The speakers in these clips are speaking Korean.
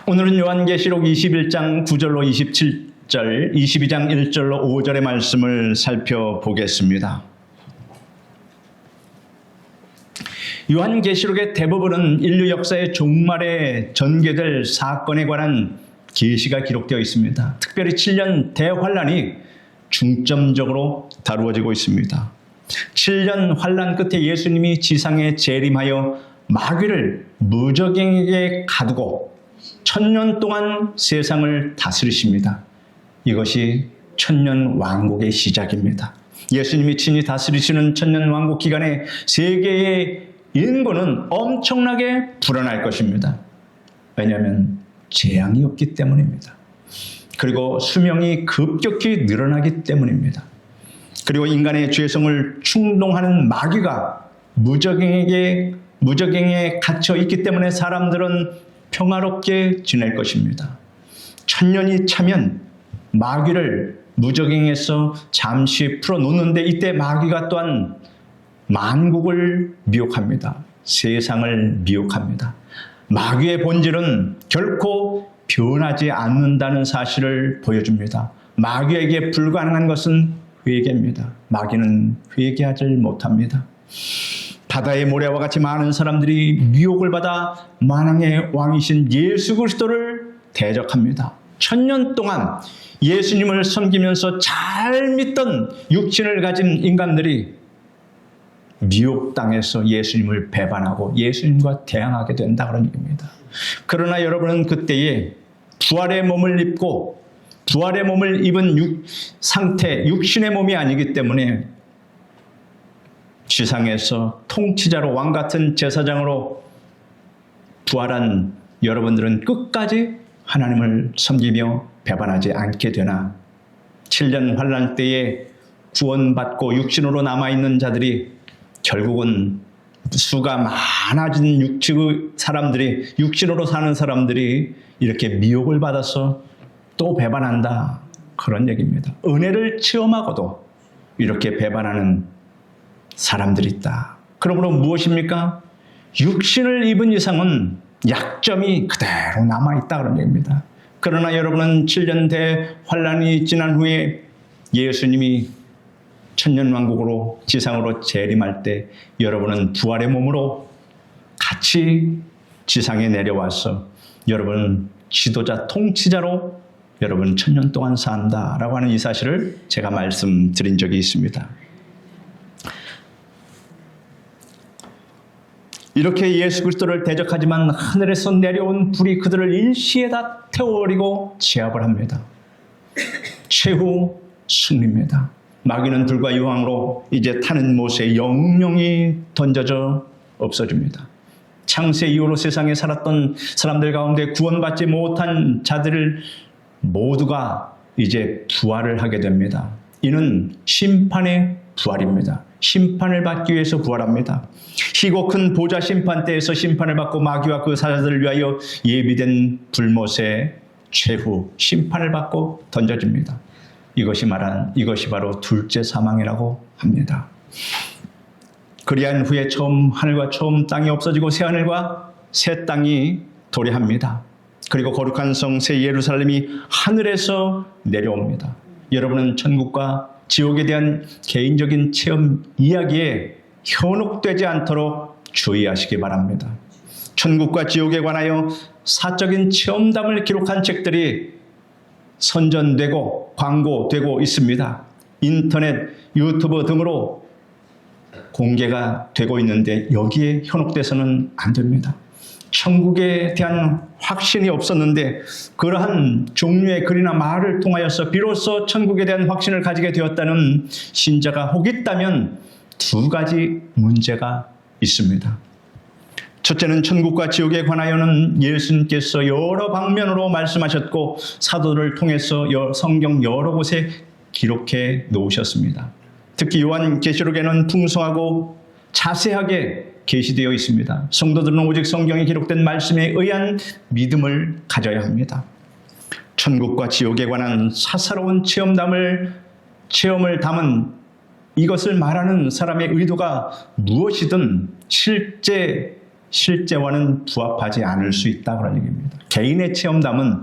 오늘은 요한계시록 21장 9절로 27절, 22장 1절로 5절의 말씀을 살펴보겠습니다. 요한계시록의 대부분은 인류 역사의 종말에 전개될 사건에 관한 계시가 기록되어 있습니다. 특별히 7년 대환란이 중점적으로 다루어지고 있습니다. 7년 환란 끝에 예수님이 지상에 재림하여 마귀를 무적행에게 가두고 1000년 동안 세상을 다스리십니다. 이것이 천년 왕국의 시작입니다. 예수님이 친히 다스리시는 천년 왕국 기간에 세계의 인구는 엄청나게 불어날 것입니다. 왜냐하면 재앙이 없기 때문입니다. 그리고 수명이 급격히 늘어나기 때문입니다. 그리고 인간의 죄성을 충동하는 마귀가 무적행에 갇혀 있기 때문에 사람들은 평화롭게 지낼 것입니다. 1000년이 차면 마귀를 무적행에서 잠시 풀어놓는데 이때 마귀가 또한 만국을 미혹합니다. 세상을 미혹합니다. 마귀의 본질은 결코 변하지 않는다는 사실을 보여줍니다. 마귀에게 불가능한 것은 회개입니다. 마귀는 회개하지 못합니다. 바다의 모래와 같이 많은 사람들이 미혹을 받아 만왕의 왕이신 예수 그리스도를 대적합니다. 1000년 동안 예수님을 섬기면서 잘 믿던 육신을 가진 인간들이 미혹당해서 예수님을 배반하고 예수님과 대항하게 된다 그런 얘기입니다. 그러나 여러분은 그때에 부활의 몸을 입고 부활의 몸을 입은 상태, 육신의 몸이 아니기 때문에 지상에서 통치자로 왕같은 제사장으로 부활한 여러분들은 끝까지 하나님을 섬기며 배반하지 않게 되나 7년 환란 때에 구원받고 육신으로 남아있는 자들이 결국은 수가 많아진 사람들이 육신으로 사는 사람들이 이렇게 미혹을 받아서 또 배반한다 그런 얘기입니다. 은혜를 체험하고도 이렇게 배반하는 사람들이 있다. 그러므로 무엇입니까? 육신을 입은 이상은 약점이 그대로 남아있다 그런 얘기입니다. 그러나 여러분은 7년 대환란이 지난 후에 예수님이 천년왕국으로 지상으로 재림할 때 여러분은 부활의 몸으로 같이 지상에 내려와서 여러분은 지도자 통치자로 여러분 1000년 동안 산다라고 하는 이 사실을 제가 말씀드린 적이 있습니다. 이렇게 예수 그리스도를 대적하지만 하늘에서 내려온 불이 그들을 일시에 다 태워버리고 제압을 합니다. 최후 승리입니다. 마귀는 불과 유황으로 이제 타는 못에 영영이 던져져 없어집니다. 창세 이후로 세상에 살았던 사람들 가운데 구원받지 못한 자들 모두가 이제 부활을 하게 됩니다. 이는 심판의 부활입니다. 심판을 받기 위해서 부활합니다. 희고 큰 보좌 심판대에서 심판을 받고 마귀와 그 사자들을 위하여 예비된 불못에 최후 심판을 받고 던져집니다. 이것이 바로 둘째 사망이라고 합니다. 그리한 후에 처음 하늘과 처음 땅이 없어지고 새 하늘과 새 땅이 도래합니다. 그리고 거룩한 성 새 예루살렘이 하늘에서 내려옵니다. 여러분은 천국과 지옥에 대한 개인적인 체험 이야기에 현혹되지 않도록 주의하시기 바랍니다. 천국과 지옥에 관하여 사적인 체험담을 기록한 책들이 선전되고 광고되고 있습니다. 인터넷, 유튜브 등으로 공개가 되고 있는데 여기에 현혹돼서는 안 됩니다. 천국에 대한 확신이 없었는데 그러한 종류의 글이나 말을 통하여서 비로소 천국에 대한 확신을 가지게 되었다는 신자가 혹 있다면 두 가지 문제가 있습니다. 첫째는 천국과 지옥에 관하여는 예수님께서 여러 방면으로 말씀하셨고 사도를 통해서 성경 여러 곳에 기록해 놓으셨습니다. 특히 요한계시록에는 풍성하고 자세하게 계시되어 있습니다. 성도들은 오직 성경에 기록된 말씀에 의한 믿음을 가져야 합니다. 천국과 지옥에 관한 사사로운 체험을 담은 이것을 말하는 사람의 의도가 무엇이든 실제 실제와는 부합하지 않을 수 있다 그런 얘기입니다. 개인의 체험담은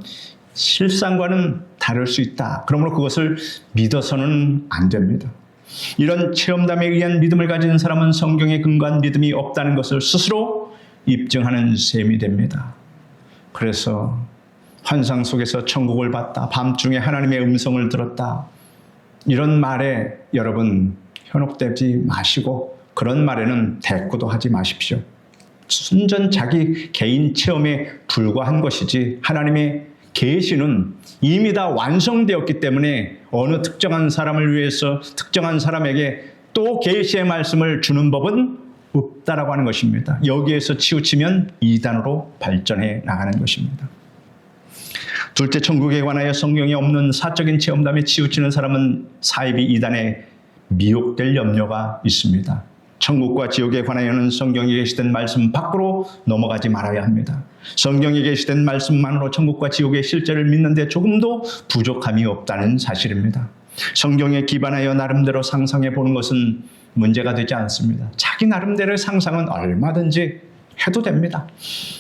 실상과는 다를 수 있다. 그러므로 그것을 믿어서는 안 됩니다. 이런 체험담에 의한 믿음을 가진 사람은 성경에 근거한 믿음이 없다는 것을 스스로 입증하는 셈이 됩니다. 그래서 환상 속에서 천국을 봤다, 밤중에 하나님의 음성을 들었다, 이런 말에 여러분 현혹되지 마시고 그런 말에는 대꾸도 하지 마십시오. 순전 자기 개인 체험에 불과한 것이지 하나님의 계시는 이미 다 완성되었기 때문에 어느 특정한 사람을 위해서 특정한 사람에게 또 계시의 말씀을 주는 법은 없다라고 하는 것입니다. 여기에서 치우치면 이단으로 발전해 나가는 것입니다. 둘째, 천국에 관하여 성경에 없는 사적인 체험담에 치우치는 사람은 사이비 이단에 미혹될 염려가 있습니다. 천국과 지옥에 관하여는 성경에 게시된 말씀 밖으로 넘어가지 말아야 합니다. 성경에 게시된 말씀만으로 천국과 지옥의 실제를 믿는데 조금도 부족함이 없다는 사실입니다. 성경에 기반하여 나름대로 상상해 보는 것은 문제가 되지 않습니다. 자기 나름대로의 상상은 얼마든지 해도 됩니다.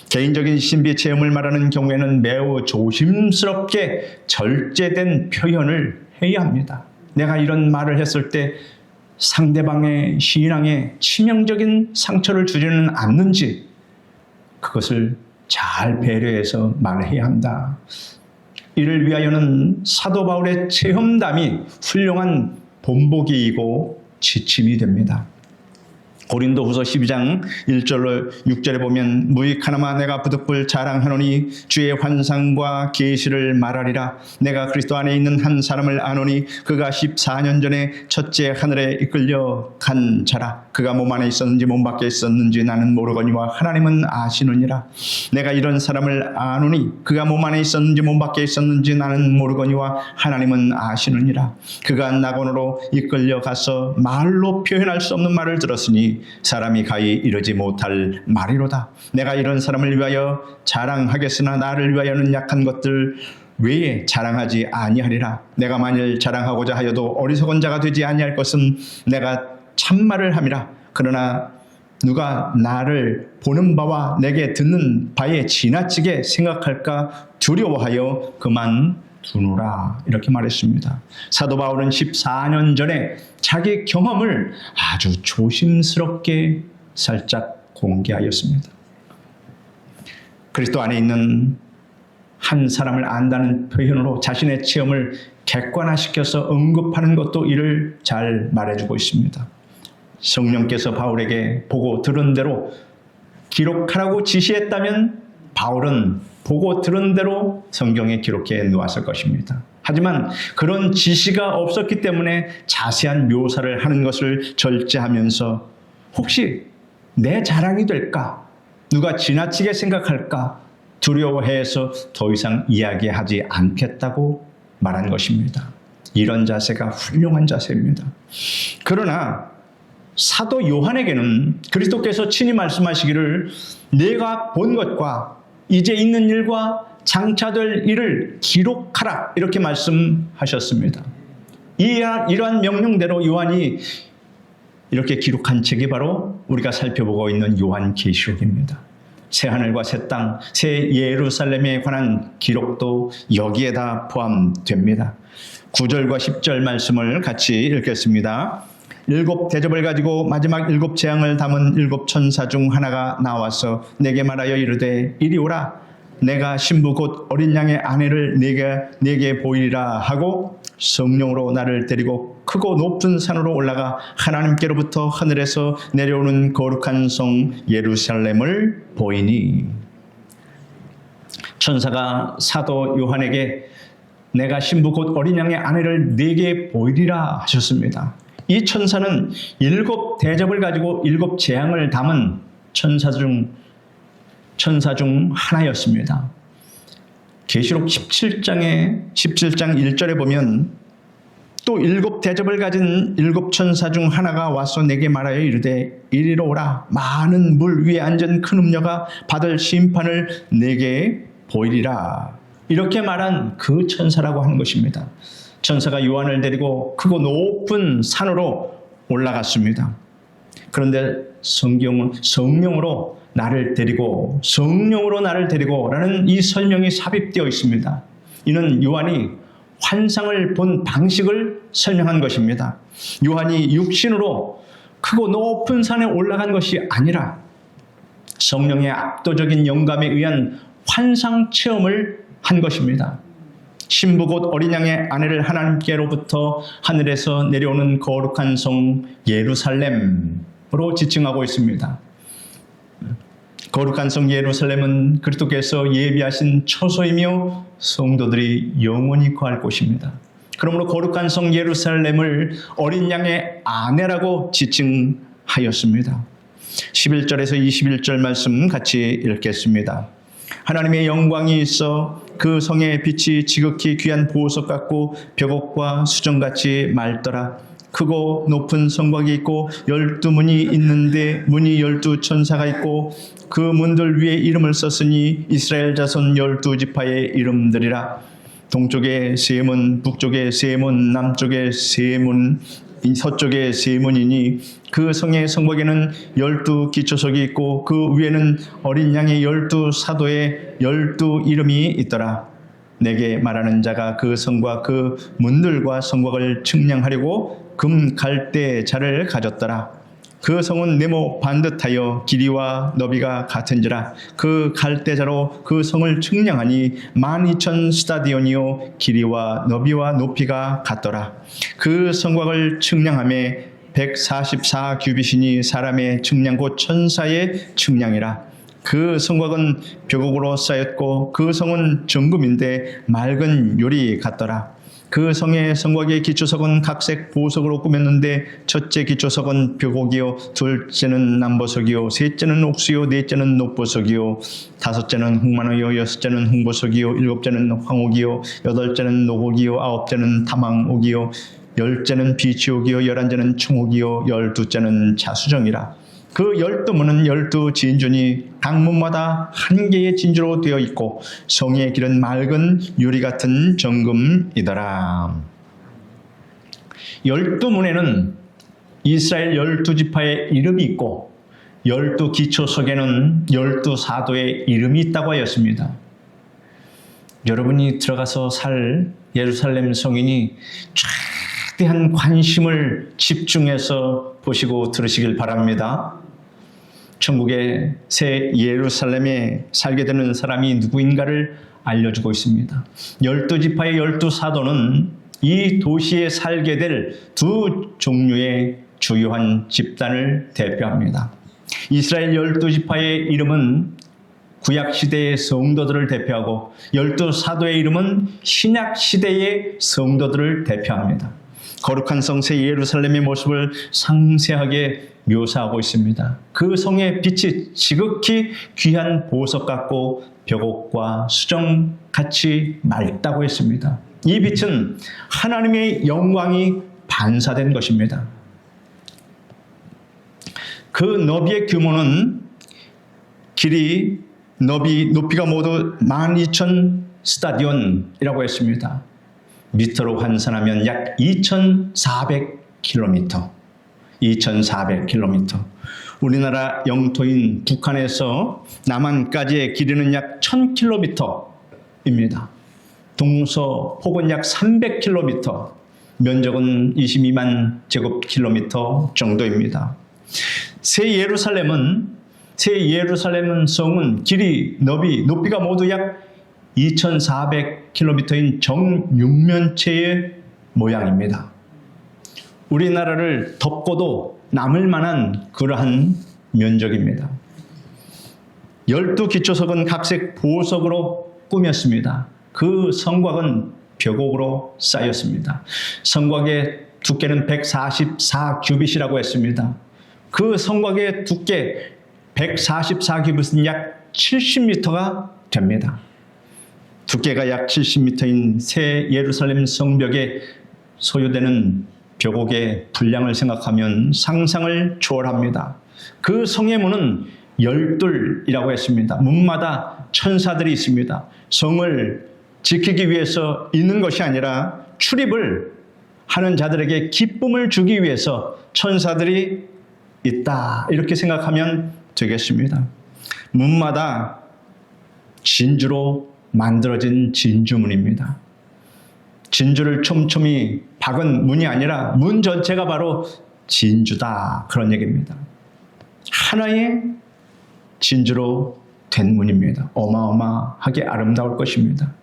개인적인 신비 체험을 말하는 경우에는 매우 조심스럽게 절제된 표현을 해야 합니다. 내가 이런 말을 했을 때 상대방의 신앙에 치명적인 상처를 주지는 않는지 그것을 잘 배려해서 말해야 한다. 이를 위하여는 사도 바울의 체험담이 훌륭한 본보기이고 지침이 됩니다. 고린도후서 12장 1절로 6절에 보면 무익하나마 내가 부득불 자랑하노니 주의 환상과 계시를 말하리라. 내가 그리스도 안에 있는 한 사람을 아노니 그가 14년 전에 첫째 하늘에 이끌려 간 자라. 그가 몸 안에 있었는지 몸 밖에 있었는지 나는 모르거니와 하나님은 아시느니라. 내가 이런 사람을 아노니 그가 몸 안에 있었는지 몸 밖에 있었는지 나는 모르거니와 하나님은 아시느니라. 그가 낙원으로 이끌려 가서 말로 표현할 수 없는 말을 들었으니 사람이 가히 이르지 못할 말이로다. 내가 이런 사람을 위하여 자랑하겠으나 나를 위하여는 약한 것들 외에 자랑하지 아니하리라. 내가 만일 자랑하고자 하여도 어리석은 자가 되지 아니할 것은 내가 참말을 함이라. 그러나 누가 나를 보는 바와 내게 듣는 바에 지나치게 생각할까 두려워하여 그만 두노라. 이렇게 말했습니다. 사도 바울은 14년 전에 자기 경험을 아주 조심스럽게 살짝 공개하였습니다. 그리스도 안에 있는 한 사람을 안다는 표현으로 자신의 체험을 객관화시켜서 언급하는 것도 이를 잘 말해주고 있습니다. 성령께서 바울에게 보고 들은 대로 기록하라고 지시했다면 바울은 보고 들은 대로 성경에 기록해 놓았을 것입니다. 하지만 그런 지시가 없었기 때문에 자세한 묘사를 하는 것을 절제하면서 혹시 내 자랑이 될까? 누가 지나치게 생각할까? 두려워해서 더 이상 이야기하지 않겠다고 말한 것입니다. 이런 자세가 훌륭한 자세입니다. 그러나 사도 요한에게는 그리스도께서 친히 말씀하시기를 내가 본 것과 이제 있는 일과 장차될 일을 기록하라 이렇게 말씀하셨습니다. 이러한 명령대로 요한이 이렇게 기록한 책이 바로 우리가 살펴보고 있는 요한계시록입니다. 새하늘과 새 땅, 새 예루살렘에 관한 기록도 여기에 다 포함됩니다. 9절과 10절 말씀을 같이 읽겠습니다. 7 대접을 가지고 마지막 7 재앙을 담은 7 천사 중 하나가 나와서 내게 말하여 이르되 이리 오라. 내가 신부 곧 어린 양의 아내를 내게 보이리라 하고 성령으로 나를 데리고 크고 높은 산으로 올라가 하나님께로부터 하늘에서 내려오는 거룩한 성 예루살렘을 보이니. 천사가 사도 요한에게 내가 신부 곧 어린 양의 아내를 내게 보이리라 하셨습니다. 이 천사는 7 대접을 가지고 7 재앙을 담은 천사 중 하나였습니다. 계시록 17장 1절에 보면 또 7 대접을 가진 7 천사 중 하나가 와서 내게 말하여 이르되 이리로 오라. 많은 물 위에 앉은 큰 음녀가 받을 심판을 내게 보이리라. 이렇게 말한 그 천사라고 하는 것입니다. 천사가 요한을 데리고 크고 높은 산으로 올라갔습니다. 그런데 성경은 성령으로 나를 데리고 성령으로 나를 데리고 라는 이 설명이 삽입되어 있습니다. 이는 요한이 환상을 본 방식을 설명한 것입니다. 요한이 육신으로 크고 높은 산에 올라간 것이 아니라 성령의 압도적인 영감에 의한 환상 체험을 한 것입니다. 신부 곧 어린 양의 아내를 하나님께로부터 하늘에서 내려오는 거룩한 성 예루살렘으로 지칭하고 있습니다. 거룩한 성 예루살렘은 그리스도께서 예비하신 처소이며 성도들이 영원히 거할 곳입니다. 그러므로 거룩한 성 예루살렘을 어린 양의 아내라고 지칭하였습니다. 11절에서 21절 말씀 같이 읽겠습니다. 하나님의 영광이 있어 그 성의 빛이 지극히 귀한 보석 같고 벽옥과 수정같이 맑더라. 크고 높은 성곽이 있고 12문이 있는데 문이 12천사가 있고 그 문들 위에 이름을 썼으니 이스라엘 자손 12지파의 이름들이라. 동쪽에 세 문, 북쪽에 세 문, 남쪽에 세 문, 서쪽에 세 문이니 그 성의 성곽에는 12기초석이 있고 그 위에는 어린 양의 12사도의 12 이름이 있더라. 내게 말하는 자가 그 성과 그 문들과 성곽을 측량하려고 금 갈대 자를 가졌더라. 그 성은 네모 반듯하여 길이와 너비가 같은지라. 그 갈대자로 그 성을 측량하니 12,000 스타디온이요 길이와 너비와 높이가 같더라. 그 성곽을 측량함에 144 규빗이니 사람의 측량 곧 천사의 측량이라. 그 성곽은 벽옥으로 쌓였고 그 성은 정금인데 맑은 유리 같더라. 그 성의 성곽의 기초석은 각색 보석으로 꾸몄는데 첫째 기초석은 벽옥이요 둘째는 남보석이요 셋째는 옥수요 넷째는 녹보석이요 다섯째는 흑마노요 여섯째는 홍보석이요 일곱째는 황옥이요 여덟째는 녹옥이요 아홉째는 다망옥이요 열째는 비치옥이요 열한째는 청옥이요 열두째는 자수정이라. 그 12문은 12진주니 각 문마다 한 개의 진주로 되어 있고 성의 길은 맑은 유리 같은 정금이더라. 12문에는 이스라엘 12지파의 이름이 있고 12기초석에는 12사도의 이름이 있다고 하였습니다. 여러분이 들어가서 살 예루살렘 성인이 최대한 관심을 집중해서 보시고 들으시길 바랍니다. 천국의 새 예루살렘에 살게 되는 사람이 누구인가를 알려주고 있습니다. 12지파의 12사도는 이 도시에 살게 될 두 종류의 주요한 집단을 대표합니다. 이스라엘 12지파의 이름은 구약시대의 성도들을 대표하고 12사도의 이름은 신약시대의 성도들을 대표합니다. 거룩한 성 새 예루살렘의 모습을 상세하게 묘사하고 있습니다. 그 성의 빛이 지극히 귀한 보석 같고 벽옥과 수정같이 맑다고 했습니다. 이 빛은 하나님의 영광이 반사된 것입니다. 그 너비의 규모는 길이, 너비, 높이가 모두 12,000 스타디온이라고 했습니다. 미터로 환산하면 약 2,400km. 2,400km. 우리나라 영토인 북한에서 남한까지의 길이는 약 1,000km입니다. 동서폭은 약 300km. 면적은 22만 제곱킬로미터 정도입니다. 새 예루살렘 성은 길이, 너비, 높이가 모두 약 2,400km인 정육면체의 모양입니다. 우리나라를 덮고도 남을 만한 그러한 면적입니다. 12기초석은 각색 보석으로 꾸몄습니다. 그 성곽은 벽옥으로 쌓였습니다. 성곽의 두께는 144 규빗이라고 했습니다. 그 성곽의 두께 144 규빗은 약 70m가 됩니다. 두께가 약 70m인 새 예루살렘 성벽에 소요되는 벽옥의 분량을 생각하면 상상을 초월합니다. 그 성의 문은 12이라고 했습니다. 문마다 천사들이 있습니다. 성을 지키기 위해서 있는 것이 아니라 출입을 하는 자들에게 기쁨을 주기 위해서 천사들이 있다. 이렇게 생각하면 되겠습니다. 문마다 진주로 만들어진 진주문입니다. 진주를 촘촘히 박은 문이 아니라 문 전체가 바로 진주다, 그런 얘기입니다. 하나의 진주로 된 문입니다. 어마어마하게 아름다울 것입니다.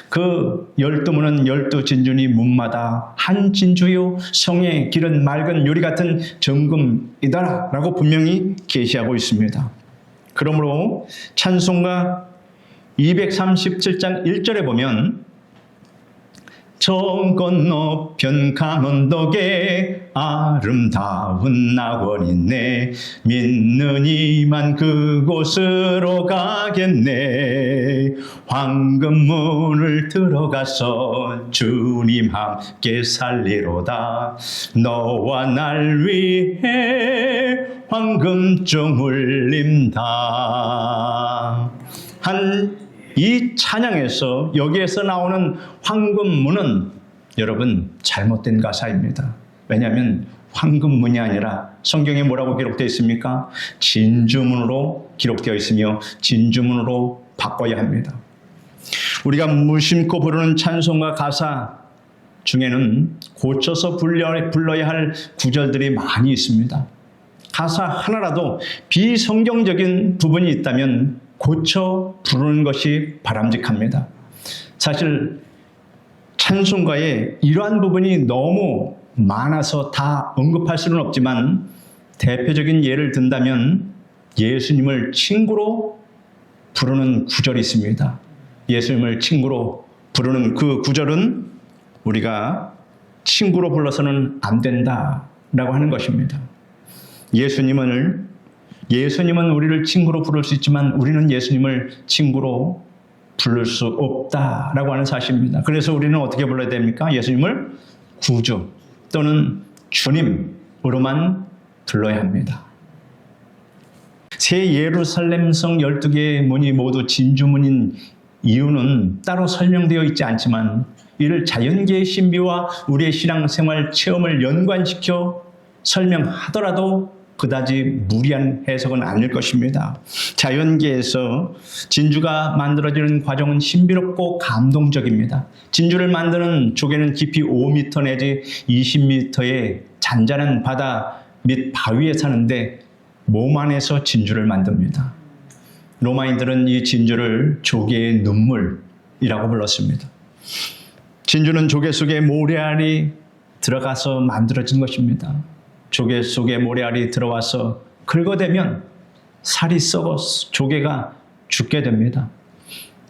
그 12문은 12진주니 문마다 한 진주요 성의 길은 맑은 유리 같은 정금이다 라고 분명히 계시하고 있습니다. 그러므로 찬송가 237장 1절에 보면 저 건너편 강원도에 아름다운 낙원이 있네. 믿는 이만 그곳으로 가겠네. 황금문을 들어가서 주님 함께 살리로다. 너와 날 위해 황금종 울림다. 이 찬양에서 여기에서 나오는 황금문은 여러분 잘못된 가사입니다. 왜냐하면 황금문이 아니라 성경에 뭐라고 기록되어 있습니까? 진주문으로 기록되어 있으며 진주문으로 바꿔야 합니다. 우리가 무심코 부르는 찬송가 가사 중에는 고쳐서 불러야 할 구절들이 많이 있습니다. 가사 하나라도 비성경적인 부분이 있다면 고쳐 부르는 것이 바람직합니다. 사실 찬송가에 이러한 부분이 너무 많아서 다 언급할 수는 없지만 대표적인 예를 든다면 예수님을 친구로 부르는 구절이 있습니다. 예수님을 친구로 부르는 그 구절은 우리가 친구로 불러서는 안 된다라고 하는 것입니다. 예수님은 우리를 친구로 부를 수 있지만 우리는 예수님을 친구로 부를 수 없다라고 하는 사실입니다. 그래서 우리는 어떻게 불러야 됩니까? 예수님을 구주 또는 주님으로만 불러야 합니다. 새 예루살렘성 12개의 문이 모두 진주문인 이유는 따로 설명되어 있지 않지만 이를 자연계의 신비와 우리의 신앙생활 체험을 연관시켜 설명하더라도 그다지 무리한 해석은 아닐 것입니다. 자연계에서 진주가 만들어지는 과정은 신비롭고 감동적입니다. 진주를 만드는 조개는 깊이 5m 내지 20m의 잔잔한 바다 및 바위에 사는데 몸 안에서 진주를 만듭니다. 로마인들은 이 진주를 조개의 눈물이라고 불렀습니다. 진주는 조개 속에 모래알이 들어가서 만들어진 것입니다. 조개 속에 모래알이 들어와서 긁어대면 살이 썩어 조개가 죽게 됩니다.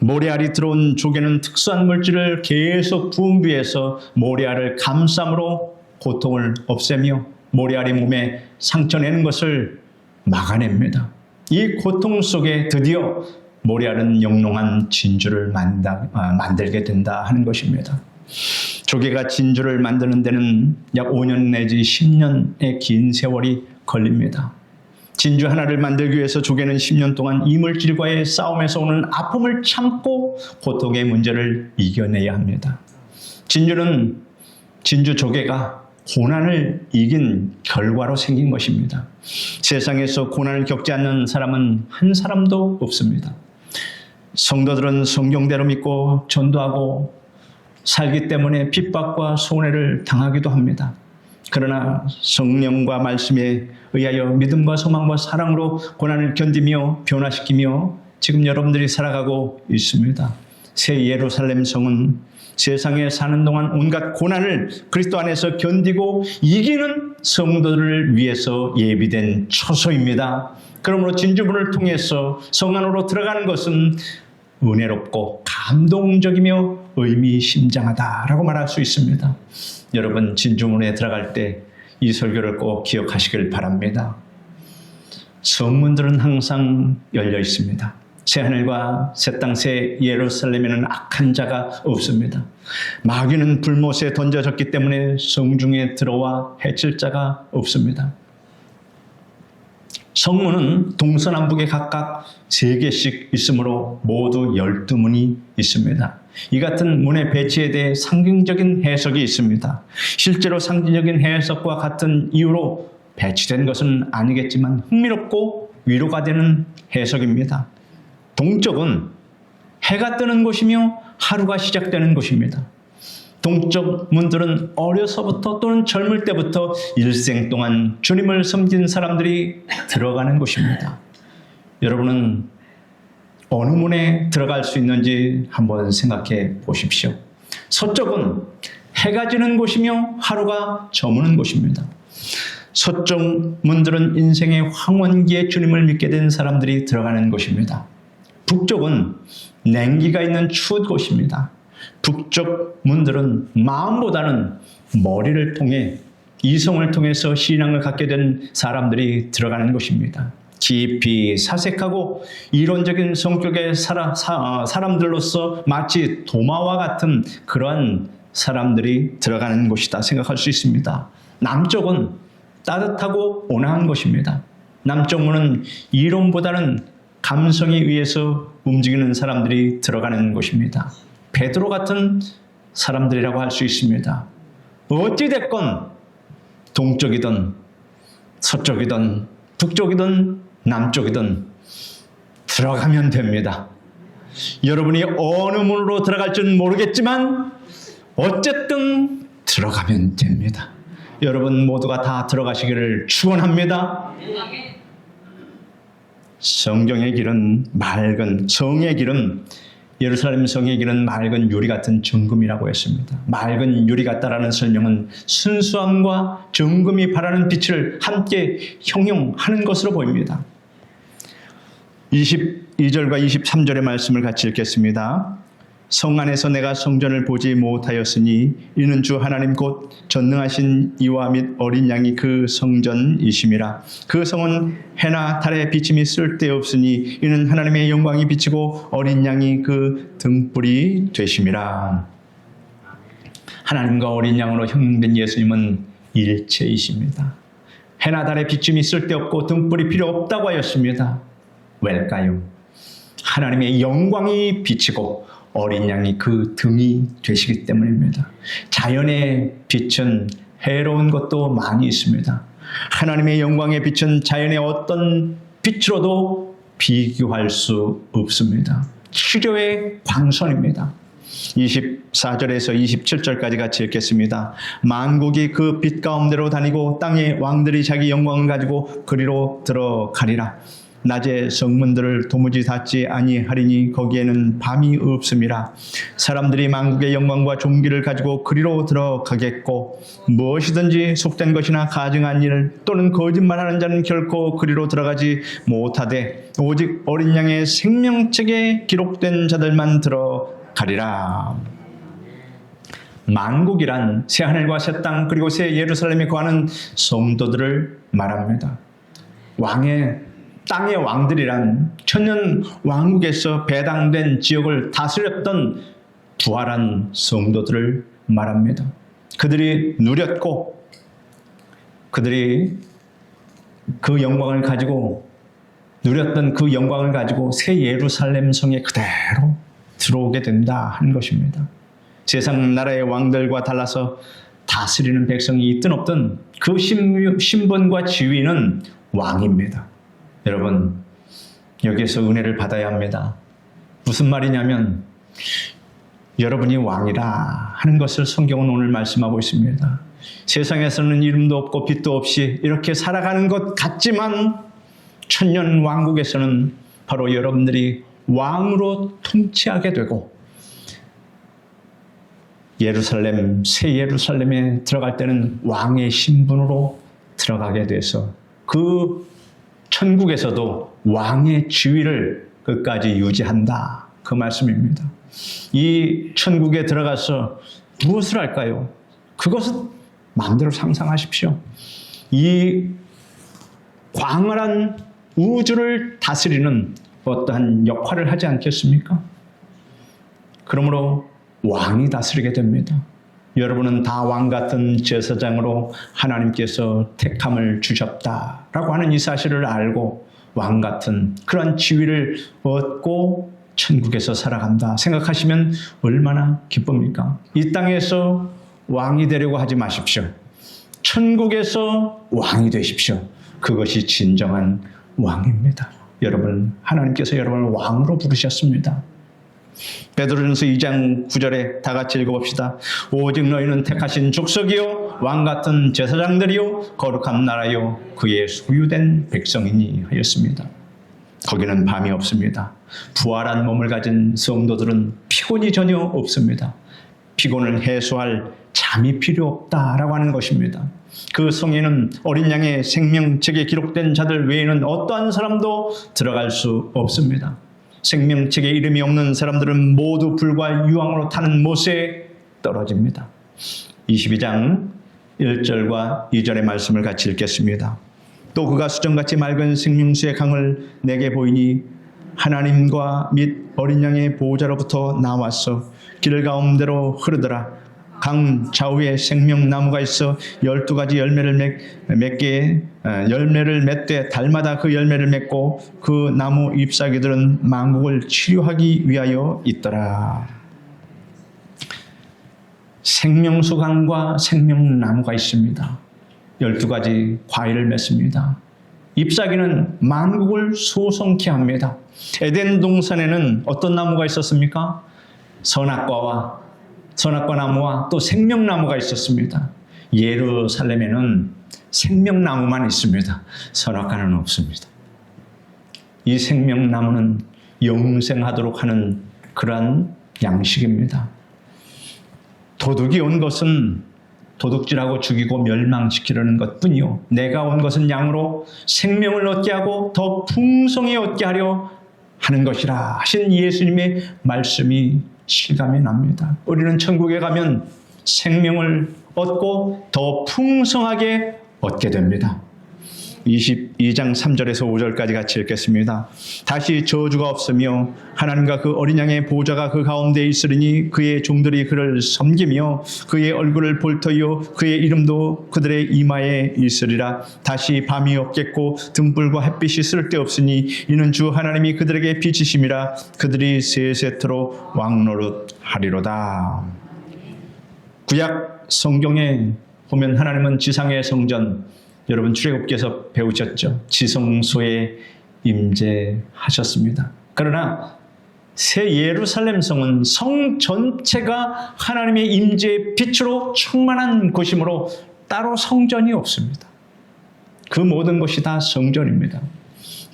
모래알이 들어온 조개는 특수한 물질을 계속 분비해서 모래알을 감싸므로 고통을 없애며 모래알이 몸에 상처 내는 것을 막아냅니다. 이 고통 속에 드디어 모래알은 영롱한 진주를 만들게 된다 하는 것입니다. 조개가 진주를 만드는 데는 약 5년 내지 10년의 긴 세월이 걸립니다. 진주 하나를 만들기 위해서 조개는 10년 동안 이물질과의 싸움에서 오는 아픔을 참고 고통의 문제를 이겨내야 합니다. 진주 조개가 고난을 이긴 결과로 생긴 것입니다. 세상에서 고난을 겪지 않는 사람은 한 사람도 없습니다. 성도들은 성경대로 믿고 전도하고 살기 때문에 핍박과 손해를 당하기도 합니다. 그러나 성령과 말씀에 의하여 믿음과 소망과 사랑으로 고난을 견디며 변화시키며 지금 여러분들이 살아가고 있습니다. 새 예루살렘 성은 세상에 사는 동안 온갖 고난을 그리스도 안에서 견디고 이기는 성도들을 위해서 예비된 처소입니다. 그러므로 진주문을 통해서 성 안으로 들어가는 것은 은혜롭고 감동적이며 의미심장하다라고 말할 수 있습니다. 여러분 진주문에 들어갈 때 이 설교를 꼭 기억하시길 바랍니다. 성문들은 항상 열려 있습니다. 새하늘과 새 땅 새 예루살렘에는 악한 자가 없습니다. 마귀는 불못에 던져졌기 때문에 성중에 들어와 해칠 자가 없습니다. 성문은 동서남북에 각각 3개씩 있으므로 모두 12문이 있습니다. 이 같은 문의 배치에 대해 상징적인 해석이 있습니다. 실제로 상징적인 해석과 같은 이유로 배치된 것은 아니겠지만 흥미롭고 위로가 되는 해석입니다. 동쪽은 해가 뜨는 곳이며 하루가 시작되는 곳입니다. 동쪽 문들은 어려서부터 또는 젊을 때부터 일생 동안 주님을 섬긴 사람들이 들어가는 곳입니다. 여러분은 어느 문에 들어갈 수 있는지 한번 생각해 보십시오. 서쪽은 해가 지는 곳이며 하루가 저무는 곳입니다. 서쪽 문들은 인생의 황혼기에 주님을 믿게 된 사람들이 들어가는 곳입니다. 북쪽은 냉기가 있는 추운 곳입니다. 북쪽 문들은 마음보다는 머리를 통해 이성을 통해서 신앙을 갖게 된 사람들이 들어가는 곳입니다. 깊이 사색하고 이론적인 성격의 사람들로서 마치 도마와 같은 그러한 사람들이 들어가는 곳이다 생각할 수 있습니다. 남쪽은 따뜻하고 온화한 곳입니다. 남쪽 문은 이론보다는 감성에 의해서 움직이는 사람들이 들어가는 곳입니다. 베드로 같은 사람들이라고 할 수 있습니다. 어찌됐건 동쪽이든 서쪽이든 북쪽이든 남쪽이든 들어가면 됩니다. 여러분이 어느 문으로 들어갈지는 모르겠지만 어쨌든 들어가면 됩니다. 여러분 모두가 다 들어가시기를 축원합니다. 성경의 길은 맑은, 성의 길은, 예루살렘 성의 길은 맑은 유리 같은 정금이라고 했습니다. 맑은 유리 같다라는 설명은 순수함과 정금이 발하는 빛을 함께 형용하는 것으로 보입니다. 22절과 23절의 말씀을 같이 읽겠습니다. 성 안에서 내가 성전을 보지 못하였으니 이는 주 하나님 곧 전능하신 이와 및 어린 양이 그 성전이심이라. 그 성은 해나 달의 비침이 쓸데없으니 이는 하나님의 영광이 비치고 어린 양이 그 등불이 되심이라. 하나님과 어린 양으로 형용된 예수님은 일체이십니다. 해나 달의 비침이 쓸데없고 등불이 필요 없다고 하였습니다. 왜일까요? 하나님의 영광이 비치고 어린 양이 그 등이 되시기 때문입니다. 자연의 빛은 해로운 것도 많이 있습니다. 하나님의 영광의 빛은 자연의 어떤 빛으로도 비교할 수 없습니다. 치료의 광선입니다. 24절에서 27절까지 같이 읽겠습니다. 만국이 그 빛 가운데로 다니고 땅의 왕들이 자기 영광을 가지고 그리로 들어가리라. 낮에 성문들을 도무지 닫지 아니하리니 거기에는 밤이 없음이라. 사람들이 만국의 영광과 존귀를 가지고 그리로 들어가겠고 무엇이든지 속된 것이나 가증한 일 또는 거짓말하는 자는 결코 그리로 들어가지 못하되 오직 어린 양의 생명책에 기록된 자들만 들어가리라. 만국이란 새하늘과 새 땅 그리고 새 예루살렘에 거하는 성도들을 말합니다. 땅의 왕들이란 천년 왕국에서 배당된 지역을 다스렸던 부활한 성도들을 말합니다. 그들이 누렸고 그들이 그 영광을 가지고 누렸던 그 영광을 가지고 새 예루살렘 성에 그대로 들어오게 된다 하는 것입니다. 세상 나라의 왕들과 달라서 다스리는 백성이 있든 없든 그 신분과 지위는 왕입니다. 여러분, 여기에서 은혜를 받아야 합니다. 무슨 말이냐면 여러분이 왕이라 하는 것을 성경은 오늘 말씀하고 있습니다. 세상에서는 이름도 없고 빛도 없이 이렇게 살아가는 것 같지만 천년 왕국에서는 바로 여러분들이 왕으로 통치하게 되고 새 예루살렘에 들어갈 때는 왕의 신분으로 들어가게 돼서 그 천국에서도 왕의 지위를 끝까지 유지한다. 그 말씀입니다. 이 천국에 들어가서 무엇을 할까요? 그것은 마음대로 상상하십시오. 이 광활한 우주를 다스리는 어떠한 역할을 하지 않겠습니까? 그러므로 왕이 다스리게 됩니다. 여러분은 다 왕 같은 제사장으로 하나님께서 택함을 주셨다라고 하는 이 사실을 알고 왕 같은 그런 지위를 얻고 천국에서 살아간다 생각하시면 얼마나 기쁩니까? 이 땅에서 왕이 되려고 하지 마십시오. 천국에서 왕이 되십시오. 그것이 진정한 왕입니다. 하나님께서 여러분을 왕으로 부르셨습니다. 베드로전서 2장 9절에 다 같이 읽어봅시다. 오직 너희는 택하신 족속이요 왕같은 제사장들이요 거룩한 나라요 그의 소유된 백성이니 하였습니다. 거기는 밤이 없습니다. 부활한 몸을 가진 성도들은 피곤이 전혀 없습니다. 피곤을 해소할 잠이 필요 없다라고 하는 것입니다. 그 성에는 어린 양의 생명책에 기록된 자들 외에는 어떠한 사람도 들어갈 수 없습니다. 생명책에 이름이 없는 사람들은 모두 불과 유황으로 타는 못에 떨어집니다. 22장 1절과 2절의 말씀을 같이 읽겠습니다. 또 그가 수정같이 맑은 생명수의 강을 내게 보이니 하나님과 및 어린 양의 보호자로부터 나왔어 길 가운데로 흐르더라. 강 좌우에 생명나무가 있어 12가지 열매를 열매를 맺되 달마다 그 열매를 맺고 그 나무 잎사귀들은 만국을 치료하기 위하여 있더라. 생명수강과 생명나무가 있습니다. 12가지 과일을 맺습니다. 잎사귀는 만국을 소성케 합니다. 에덴 동산에는 어떤 나무가 있었습니까? 선악과 나무와 또 생명나무가 있었습니다. 예루살렘에는 생명나무만 있습니다. 선악과는 없습니다. 이 생명나무는 영생하도록 하는 그러한 양식입니다. 도둑이 온 것은 도둑질하고 죽이고 멸망시키려는 것뿐이요 내가 온 것은 양으로 생명을 얻게 하고 더 풍성히 얻게 하려 하는 것이라 하신 예수님의 말씀이 실감이 납니다. 우리는 천국에 가면 생명을 얻고 더 풍성하게 얻게 됩니다. 22장 3절에서 5절까지 같이 읽겠습니다. 다시 저주가 없으며 하나님과 그 어린 양의 보호자가 그 가운데 있으리니 그의 종들이 그를 섬기며 그의 얼굴을 볼 터이요 그의 이름도 그들의 이마에 있으리라. 다시 밤이 없겠고 등불과 햇빛이 쓸데없으니 이는 주 하나님이 그들에게 빛이심이라. 그들이 세세토록 왕노릇하리로다. 구약 성경에 보면 하나님은 지상의 성전, 여러분 출애굽기에서 배우셨죠. 지성소에 임재하셨습니다. 그러나 새 예루살렘 성은 성 전체가 하나님의 임재의 빛으로 충만한 곳이므로 따로 성전이 없습니다. 그 모든 것이 다 성전입니다.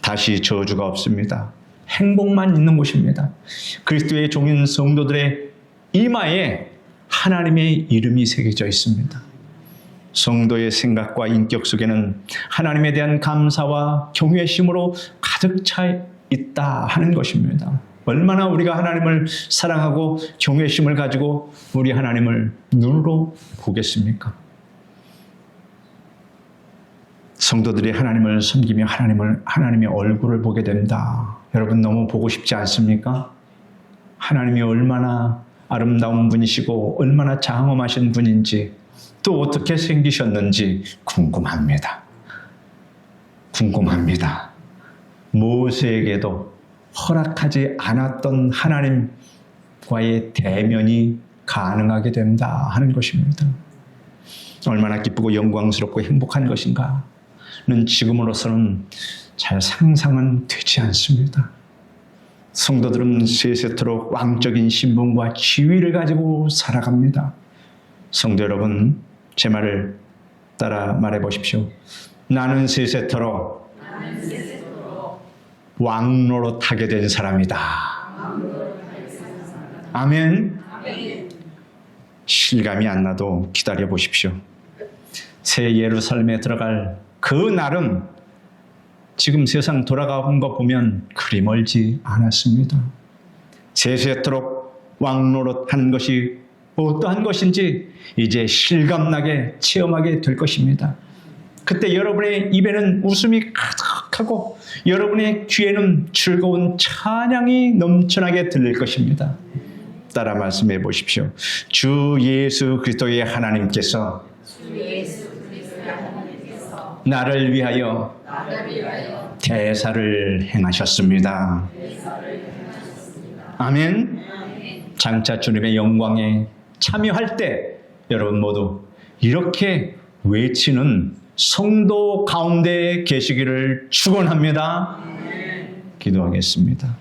다시 저주가 없습니다. 행복만 있는 곳입니다. 그리스도의 종인 성도들의 이마에 하나님의 이름이 새겨져 있습니다. 성도의 생각과 인격 속에는 하나님에 대한 감사와 경외심으로 가득 차 있다 하는 것입니다. 얼마나 우리가 하나님을 사랑하고 경외심을 가지고 우리 하나님을 눈으로 보겠습니까? 성도들이 하나님을 섬기며 하나님의 얼굴을 보게 된다. 여러분 너무 보고 싶지 않습니까? 하나님이 얼마나 아름다운 분이시고 얼마나 장엄하신 분인지 또 어떻게 생기셨는지 궁금합니다. 모세에게도 허락하지 않았던 하나님과의 대면이 가능하게 된다 하는 것입니다. 얼마나 기쁘고 영광스럽고 행복한 것인가는 지금으로서는 잘 상상은 되지 않습니다. 성도들은 세세토록 왕적인 신분과 지위를 가지고 살아갑니다. 성도 여러분, 제 말을 따라 말해 보십시오. 나는 세세토록 왕노릇하게 된 사람이다. 아멘. 실감이 안 나도 기다려 보십시오. 새 예루살렘에 들어갈 그 날은 지금 세상 돌아가는 거 보면 그리 멀지 않았습니다. 세세토록 왕노릇하는 것이 어떠한 것인지 이제 실감나게 체험하게 될 것입니다. 그때 여러분의 입에는 웃음이 가득하고 여러분의 귀에는 즐거운 찬양이 넘쳐나게 들릴 것입니다. 따라 말씀해 보십시오. 주 예수 그리스도의 하나님께서 나를 위하여 대사를 행하셨습니다. 아멘. 장차 주님의 영광에 참여할 때 여러분 모두 이렇게 외치는 성도 가운데 계시기를 축원합니다. 기도하겠습니다.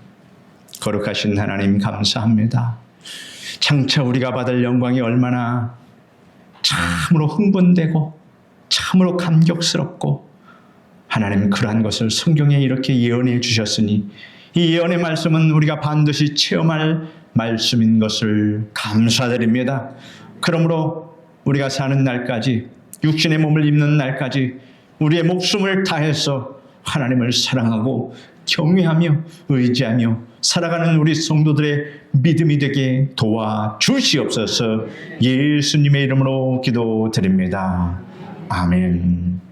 거룩하신 하나님 감사합니다. 장차 우리가 받을 영광이 얼마나 참으로 흥분되고 참으로 감격스럽고, 하나님 그러한 것을 성경에 이렇게 예언해 주셨으니 이 예언의 말씀은 우리가 반드시 체험할 말씀인 것을 감사드립니다. 그러므로 우리가 사는 날까지, 육신의 몸을 입는 날까지 우리의 목숨을 다해서 하나님을 사랑하고 경외하며 의지하며 살아가는 우리 성도들의 믿음이 되게 도와주시옵소서. 예수님의 이름으로 기도드립니다. 아멘.